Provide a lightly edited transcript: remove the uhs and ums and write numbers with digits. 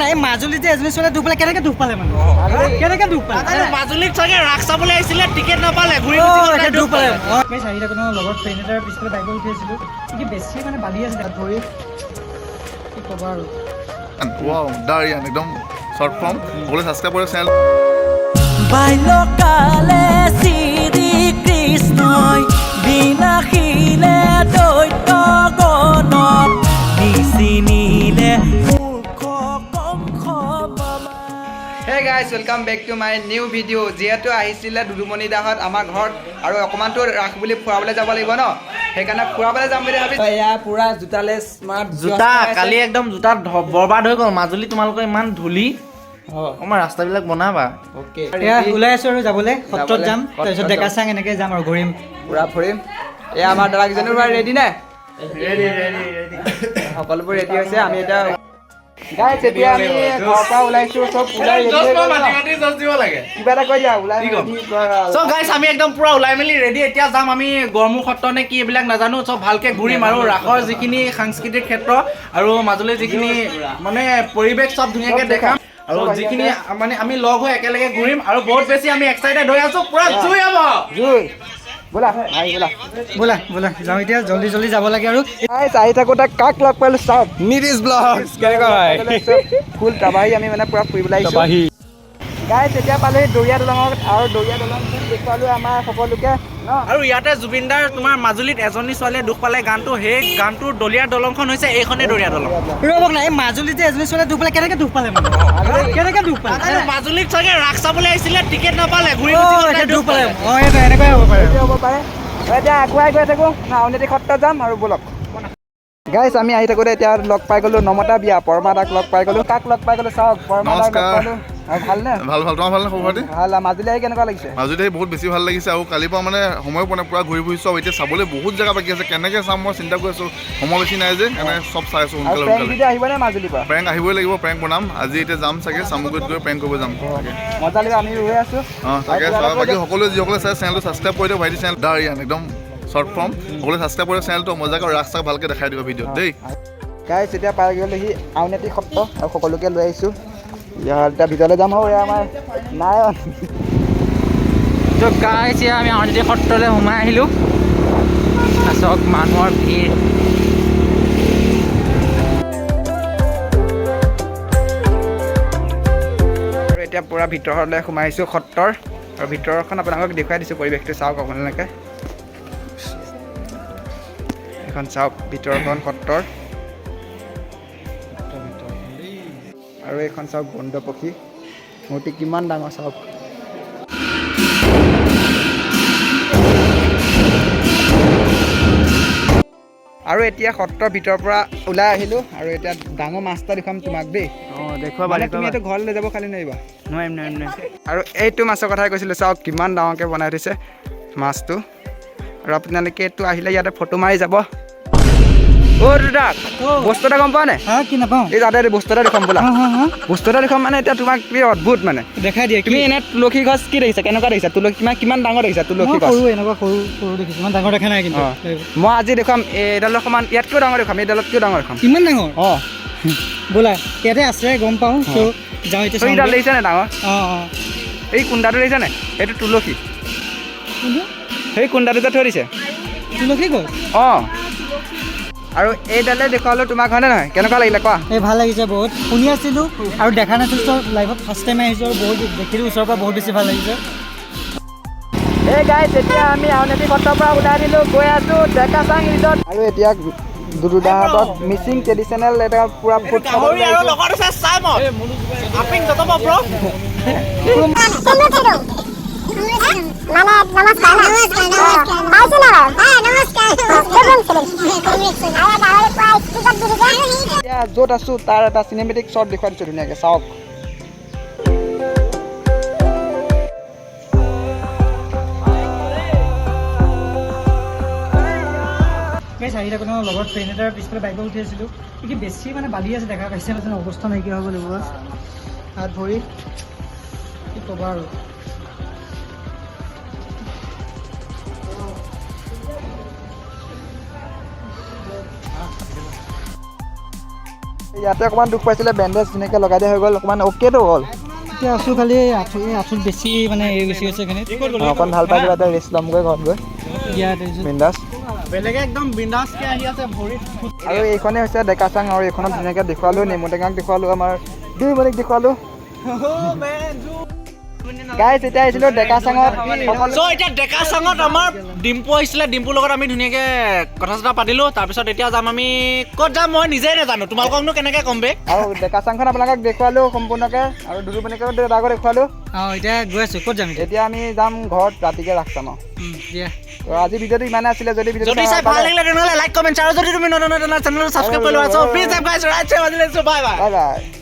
নাই মাজুলীতে এজনী ছোৱালীয়ে দুখ পালে কেনেকৈ দুখ পালে মানে কেনেকৈ দুখ পালে মাজুলীত চাগে ৰাস চাবলৈ আহিছিলে টিকেট নাপালে ঘূৰি দুখ পালে মই চাৰিটা কোনো লগৰ ফ্ৰেণ্ড এটাৰ পিছফালে বাইকত উঠি আছিলোঁ কি বেছি মানে বালি আছে তাত ধৰি কি ক'বা আৰু Wow, Darian, একদম short form. বলে সাবস্ক্ৰাইব কৰে চ্যানেল বাইলকালে শ্ৰী কৃষ্ণই বিনাশিলে দৈত্য গণক নিচিনিলে মূৰ্খ কংস বাবা। Hey guys welcome back to my new video' যিহেতু আহিছিলে দুদুমণি দাহঁত আমাৰ ঘৰত আৰু অকণমানতো ৰাস বুলি ফুৰাবলৈ যাব লাগিব ন সেইকাৰণে ফুৰাবলৈ যাম বুলি ভাবিছোঁ এয়া পুৰা জোতালে স্মাৰ্ট জোতা কালি একদম জোতা বৰবাদ হৈ গ'ল মাজুলী তোমালোকৰ ইমান ধূলি আমাৰ ৰাস্তাবিলাক বনাবা অ'কে এয়া ওলাই আছোঁ আৰু যাবলৈ সত্ৰত যাম তাৰপিছত ডেকা চাং এনেকৈ যাম আৰু ঘূৰিম পুৰা ফুৰিম এয়া আমাৰ দাদাকেইজনো বাৰু ৰেডি নে সকলোবোৰ ৰেডি হৈছে আমি এতিয়া গাইজ এতিয়া আমি ঘৰৰ পৰা ওলাইছোঁ চব ওলাই কিবা এটা কৈ দিয়া ওলাই চব গাইছ আমি একদম পুৰা ওলাই মেলি ৰেডি এতিয়া যাম আমি গড়মূৰ সত্ৰ নে কি এইবিলাক নাজানো চব ভালকে ঘূৰিম আৰু ৰাসৰ যিখিনি সাংস্কৃতিক ক্ষেত্ৰ আৰু মাজুলীৰ যিখিনি মানে পৰিৱেশ চব ধুনীয়াকে দেখাম আৰু যিখিনি মানে আমি লগ হৈ একেলগে ঘূৰিম আৰু বহুত বেছি আমি এক্সাইটেড হৈ আছো পুৰা জুই হ'ব জুই ব'লা ভাই ব'লা ব'লা যাওঁ এতিয়া জল্দি জল্দি যাব লাগে আৰু আহি থাকোঁতে কাক লগ পালোঁ চাওক নিদিছ ব্লগছ কেনেকুৱা হয় ফুল তাবাহী আমি মানে পুৰা ফুৰিবলৈ আহিছোঁ গাইজ এতিয়া পালোহি দৰিয়া দলঙত আৰু দৰিয়া দলংখন দেখুৱালোঁ আমাৰ সকলোকে ন আৰু ইয়াতে জুবিনদাৰ তোমাৰ মাজুলীত এজনী ছোৱালীয়ে দুখ পালে গানটো সেই গানটোৰ দলিয়াৰ দলংখন হৈছে এইখনেই দৰিয়া দলং ৰ'বক নাই মাজুলীতে এজনী ছোৱালীয়ে দুখ পালে কেনেকৈ দুখ পালে মানে কেনেকৈ দুখ পালে মাজুলীত চাগে ৰাস চাবলৈ আহিছিলে টিকেট নাপালে ঘূৰি দুখ পালে অঁ এইটো এনেকুৱাই হ'ব পাৰে হ'ব পাৰে এতিয়া আগুৱাই গৈ থাকোঁ আউনীআটী সত্ৰ যাম আৰু ব'লক গাইজ আমি আহি থাকোঁতে এতিয়া লগ পাই গ'লোঁ নমতা বিয়া পৰমা দাক লগ পাই গ'লোঁ কাক লগ পাই গ'লোঁ চাওক পৰমা দাক লগ পালোঁ আৰু ভালনে ভাল ভাল তোমাৰ ভালনে খবৰ খাতি ভাল মাজুলী আহি কেনেকুৱা লাগিছে মাজুলী আহি বহুত বেছি ভাল লাগিছে আৰু কালিৰ পৰা মানে সময় পোৱা নাই পুৰা ঘূৰি ফুৰিছোঁ আৰু এতিয়া চাবলৈ বহুত জেগা বাকী আছে কেনেকৈ চাম মই চিন্তা কৰি আছোঁ সময় বেছি নাই যে সেইকাৰণে চব চাই আছোঁ সোনকালে সোনকালে আহিবনে মাজুলীৰ পৰা প্ৰেংক আহিবই লাগিব প্ৰেংক বনাম আজি এতিয়া যাম চাগে চামুগুৰিত গৈ প্ৰেংক কৰিব যাম মজা লাগিব আমি ৰৈ আছোঁ অঁ তাকে বাকী সকলোৱে যিসকলে চাই চেনেলটো ছাবস্ক্ৰাইব কৰি দিয়ক ভাইটি চেনেল দাৰিয়ান একদম শ্বৰ্ট ফৰ্ম সকলোৱে ছাবস্ক্ৰাইব কৰি চেনেলটো মজাকৈ ৰাস চাক ভালকৈ দেখাই দিব ভিডিঅ'ত দেই গাইজ এতিয়া পাই গ'লেহি আউনীআটী সত্ৰ আৰু সকলোকে লৈ আহিছোঁ এতিয়া ভিতৰলৈ যাম আৰু আমাৰ নাই তো গাইছ এতিয়া আমি আউনীআটী সত্ৰলৈ সোমাই আহিলোঁ চাওক মানুহৰ ভিৰ আৰু এতিয়া পূৰা ভিতৰলৈ সোমাই আহিছোঁ সত্ৰৰ আৰু ভিতৰখন আপোনালোকক দেখুৱাই দিছোঁ পৰিৱেশটো চাওক আপোনালোকে এখন চাওক ভিতৰখন সত্ৰৰ আৰু এইখন চাওক বন্ধ পক্ষী মূৰ্তি কিমান ডাঙৰ চাওক আৰু এতিয়া সত্ৰৰ ভিতৰৰ পৰা ওলাই আহিলোঁ আৰু এতিয়া ডাঙৰ মাছ এটা দেখুৱাম তোমাক দেই অঁ দেখুৱাবা মানে তুমি এইটো ঘৰলৈ লৈ যাব খালি নোৱাৰিবা নোৱাৰিম আৰু এইটো মাছৰ কথাই কৈছিলোঁ চাওক কিমান ডাঙৰকৈ বনাই থৈছে মাছটো আৰু আপোনালোকে এইটো আহিলে ইয়াতে ফটো মাৰি যাব অ' দাদা বস্তু এটা গম পোৱা নাই কি নাপাওঁ এই দাদা বস্তু এটা দেখুৱাম বোলা বস্তু এটা দেখুৱাম মানে এতিয়া তোমাক কি অদ্ভুত মানে দেখাই দিয়ে তুমি এনে তুলসী গছ কি দেখিছা কেনেকুৱা দেখিছা তুলসী কিমান ডাঙৰ দেখিছা তুলসী গছ সৰু এনেকুৱা সৰু দেখিছোঁ ইমান ডাঙৰ দেখা নাই কিন্তু মই আজি দেখুৱাম এইডালৰ সমান ইয়াতকৈও ডাঙৰ দেখুৱাম এইডালতকৈও ডাঙৰ দেখুৱাম ইমান ডাঙৰ অঁ ব'লা ইয়াতে আছে গম পাওঁ চ' যাওঁ এতিয়া এইডাল দেখিছা নে ডাঙৰ অঁ এই কুণ্ডাটো দেখিছা নে এইটো তুলসী সেই কুণ্ডাটো যে থৈ দিছে তুলসী গছ অঁ আৰু এইডালে দেখুৱালোঁ তোমাক হয়নে নহয় কেনেকুৱা লাগিলে কোৱা এই ভাল লাগিছে বহুত শুনি আছিলোঁ আৰু দেখা নাছিলোঁ চব লাইভত ফাৰ্ষ্ট টাইম আহিছোঁ আৰু বহুত দেখিলোঁ ওচৰৰ পৰা বহুত বেছি ভাল লাগিছে এই গাইজ এতিয়া আমি আউনীআটী সত্ৰৰ পৰা ওলাই দিলোঁ গৈ আছোঁ ডেকা চাং ৰিজৰ্ট আৰু এতিয়া দুদুদাহঁতক মিচিং ট্ৰেডিশ্যনেল এটা পূৰা ফুড য'ত আছোঁ তাৰ এটা চিনেমেটিক শ্বট দেখুৱাই দিছোঁ ধুনীয়াকৈ চাওক চাৰিটা কোনো লগৰ ফ্ৰেণ্ড এটাৰ পিছফালে বাইকত উঠি আছিলোঁ কি বেছি মানে বালি আছে দেখা পাইছে মানে অৱস্থা নাইকিয়া হ'ব লাগিব হাত ভৰি কি ক'বা আৰু ইয়াতে অকণমান দুখ পাইছিলে বেণ্ডেজ ধুনীয়াকৈ লগাই দিয়া হৈ গ'ল অকণমান অ'কেটো হ'ল এতিয়া আছোঁ খালি আঁঠুত বেছি মানে হেৰি বেছি হৈছে এইখিনিত অকণ ভাল পাই কিবা এটা ৰেষ্ট ল'মগৈ ঘৰত গৈ ইয়াত আহিছোঁ বিন্দাছ বেলেগে একদম বিন্দাছকে আহি আছে ভৰিত আৰু এইখনেই হৈছে ডেকাচাং আৰু এইখনত ধুনীয়াকৈ দেখুৱালোঁ নেমু টেঙাক দেখুৱালোঁ আমাৰ দুইমণিক দেখুৱালোঁ গাইজ এতিয়া আহিছিলোঁ ডেকাচাঙত চ' এতিয়া ডেকা চাঙত আমাৰ ডিম্পু আহিছিলে ডিম্পুৰ লগত আমি ধুনীয়াকৈ কথা চথা পাতিলোঁ তাৰপিছত এতিয়া যাম আমি ক'ত যাম মই নিজেই নাজানো তোমালোককনো কেনেকৈ ক'ম বে আৰু ডেকাচাংখন আপোনালোকক দেখুৱালোঁ সম্পূৰ্ণকৈ আৰু দুদুমণিকো আগত দেখুৱালোঁ এতিয়া গৈ আছোঁ ক'ত যাম এতিয়া আমি যাম ঘৰত ৰাতিকৈ ৰাস চাম দিয়া তো আজি ভিডিঅ'টো ইমানে আছিলে যদি যদি চাই ভাল লাগিলে তেনেহ'লে লাইক কমেণ্ট আৰু যদি তুমি নতুন চেনেলটো ছাবস্ক্ৰাইব কৰি লোৱা so' please guys right bye bye bye by